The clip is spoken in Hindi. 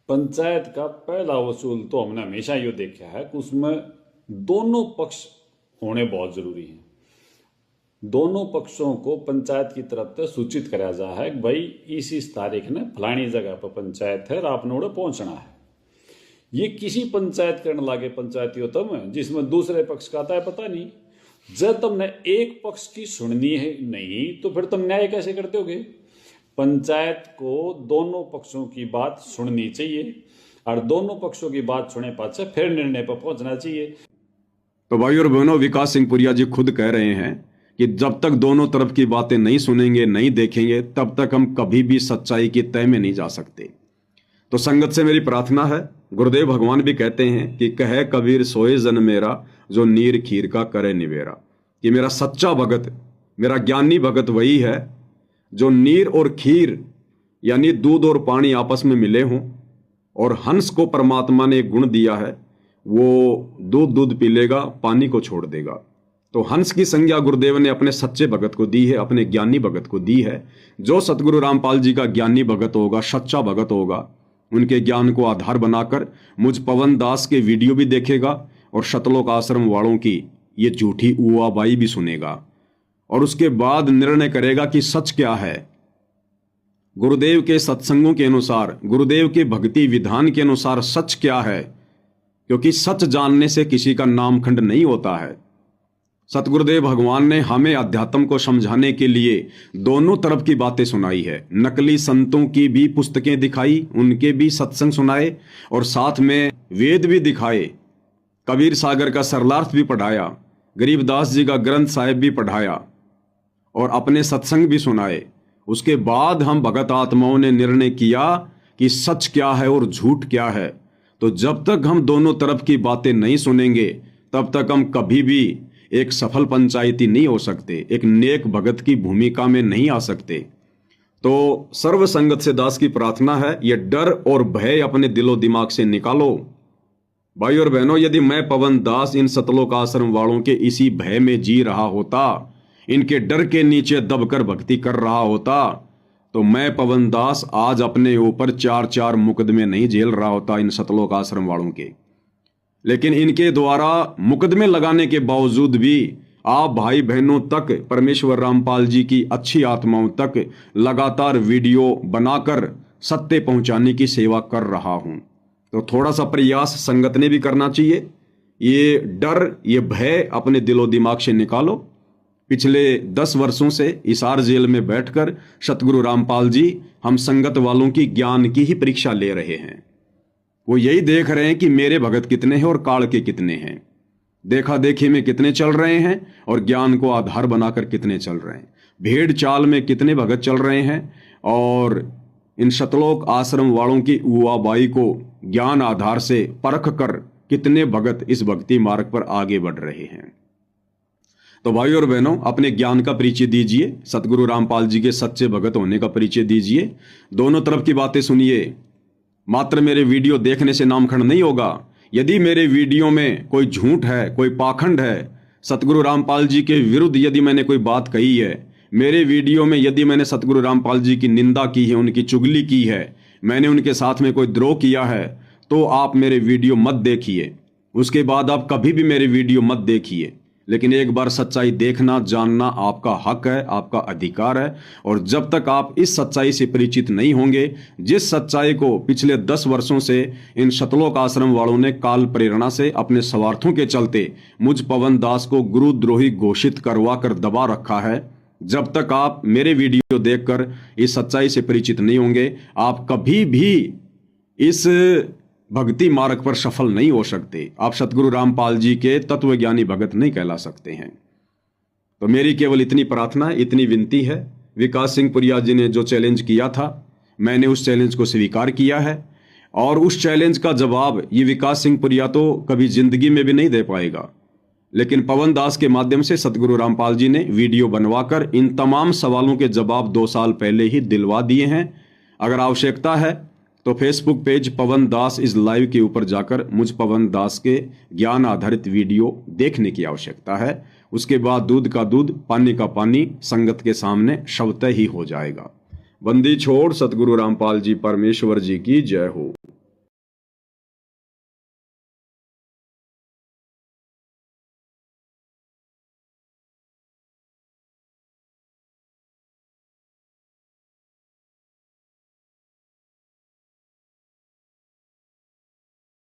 पंचायत का पहला वसूल तो हमने हमेशा ये देखा है कि उसमें दोनों पक्ष होने बहुत जरूरी है। दोनों पक्षों को पंचायत की तरफ से सूचित कराया जा है कि भाई इस तारीख ने फलानी जगह पर पंचायत है और आपने उड़े पहुंचना है। ये किसी पंचायत करने लागे पंचायती होता में जिसमें दूसरे पक्ष का आता है पता नहीं। जब तुमने एक पक्ष की सुननी है नहीं तो फिर तुम न्याय कैसे करते होगे। पंचायत को दोनों पक्षों की बात सुननी चाहिए और दोनों पक्षों की बात सुने पाछे फिर निर्णय पर पहुंचना चाहिए। तो भाई और बहनों, विकास सिंह पुरिया जी खुद कह रहे हैं कि जब तक दोनों तरफ की बातें नहीं सुनेंगे, नहीं देखेंगे, तब तक हम कभी भी सच्चाई की तह में नहीं जा सकते। तो संगत से मेरी प्रार्थना है, गुरुदेव भगवान भी कहते हैं कि कहे कबीर सोए जन मेरा, जो नीर खीर का करे निवेरा। कि मेरा सच्चा भगत, मेरा ज्ञानी भगत वही है जो नीर और खीर यानी दूध और पानी आपस में मिले हों, और हंस को परमात्मा ने एक गुण दिया है, वो दूध पी लेगा, पानी को छोड़ देगा। तो हंस की संज्ञा गुरुदेव ने अपने सच्चे भगत को दी है, अपने ज्ञानी भगत को दी है। जो सतगुरु रामपाल जी का ज्ञानी भगत होगा, सच्चा भगत होगा, उनके ज्ञान को आधार बनाकर मुझ पवन दास के वीडियो भी देखेगा और शतलोक आश्रम वालों की ये झूठी उआबाई भी सुनेगा, और उसके बाद निर्णय करेगा कि सच क्या है। गुरुदेव के सत्संगों के अनुसार, गुरुदेव के भक्ति विधान के अनुसार सच क्या है, क्योंकि सच जानने से किसी का नामखंड नहीं होता है। सतगुरुदेव भगवान ने हमें अध्यात्म को समझाने के लिए दोनों तरफ की बातें सुनाई है। नकली संतों की भी पुस्तकें दिखाई, उनके भी सत्संग सुनाए, और साथ में वेद भी दिखाए, कबीर सागर का सरलार्थ भी पढ़ाया, गरीबदास जी का ग्रंथ साहिब भी पढ़ाया, और अपने सत्संग भी सुनाए। उसके बाद हम भगत आत्माओं ने निर्णय किया कि सच क्या है और झूठ क्या है। तो जब तक हम दोनों तरफ की बातें नहीं सुनेंगे, तब तक हम कभी भी एक सफल पंचायती नहीं हो सकते, एक नेक भगत की भूमिका में नहीं आ सकते। तो सर्व संगत से दास की प्रार्थना है, ये डर और भय अपने दिलो दिमाग से निकालो। भाई और बहनों, यदि मैं पवन दास इन सतलोक आश्रम वालों के इसी भय में जी रहा होता, इनके डर के नीचे दबकर भक्ति कर रहा होता, तो मैं पवन दास आज अपने ऊपर 4-4 मुकदमे नहीं झेल रहा होता इन सतलोक आश्रम वालों के। लेकिन इनके द्वारा मुकदमे लगाने के बावजूद भी आप भाई बहनों तक, परमेश्वर रामपाल जी की अच्छी आत्माओं तक लगातार वीडियो बनाकर सत्य पहुंचाने की सेवा कर रहा हूं। तो थोड़ा सा प्रयास संगत ने भी करना चाहिए। ये डर, ये भय अपने दिलो दिमाग से निकालो। पिछले 10 वर्षों से हिसार जेल में बैठकर सतगुरु रामपाल जी हम संगत वालों की ज्ञान की ही परीक्षा ले रहे हैं। वो यही देख रहे हैं कि मेरे भगत कितने हैं और काल के कितने हैं, देखा देखी में कितने चल रहे हैं और ज्ञान को आधार बनाकर कितने चल रहे हैं, भेड़ चाल में कितने भगत चल रहे हैं, और इन सतलोक आश्रम वालों की उआबाई को ज्ञान आधार से परख कर कितने भगत इस भक्ति मार्ग पर आगे बढ़ रहे हैं। तो भाई और बहनों, अपने ज्ञान का परिचय दीजिए, सतगुरु रामपाल जी के सच्चे भगत होने का परिचय दीजिए, दोनों तरफ की बातें सुनिए। मात्र मेरे वीडियो देखने से नामखंड नहीं होगा। यदि मेरे वीडियो में कोई झूठ है, कोई पाखंड है, सतगुरु रामपाल जी के विरुद्ध यदि मैंने कोई बात कही है, मेरे वीडियो में यदि मैंने सतगुरु रामपाल जी की निंदा की है, उनकी चुगली की है, मैंने उनके साथ में कोई द्रोह किया है, तो आप मेरे वीडियो मत देखिए। उसके बाद आप कभी भी मेरे वीडियो मत देखिए। लेकिन एक बार सच्चाई देखना, जानना आपका हक है, आपका अधिकार है। और जब तक आप इस सच्चाई से परिचित नहीं होंगे, जिस सच्चाई को पिछले 10 वर्षों से इन सतलोक आश्रम वालों ने काल प्रेरणा से अपने स्वार्थों के चलते मुझ पवन दास को गुरुद्रोही घोषित करवा कर दबा रखा है, जब तक आप मेरे वीडियो देखकर इस सच्चाई से परिचित नहीं होंगे, आप कभी भी इस भक्ति मार्ग पर सफल नहीं हो सकते। आप सतगुरु रामपाल जी के तत्वज्ञानी भगत नहीं कहला सकते हैं। तो मेरी केवल इतनी प्रार्थना, इतनी विनती है। विकास सिंह पुरिया जी ने जो चैलेंज किया था, मैंने उस चैलेंज को स्वीकार किया है, और उस चैलेंज का जवाब ये विकास सिंह पुरिया तो कभी जिंदगी में भी नहीं दे पाएगा। लेकिन पवन दास के माध्यम से सतगुरु रामपाल जी ने वीडियो बनवाकर इन तमाम सवालों के जवाब 2 साल पहले ही दिलवा दिए हैं। अगर आवश्यकता है तो Facebook page Pawan Das is live के ऊपर जाकर मुझ पवन दास के ज्ञान आधारित वीडियो देखने की आवश्यकता है। उसके बाद दूध का दूध, पानी का पानी संगत के सामने स्वतः ही हो जाएगा। बंदी छोड़ सतगुरु रामपाल जी परमेश्वर जी की जय हो।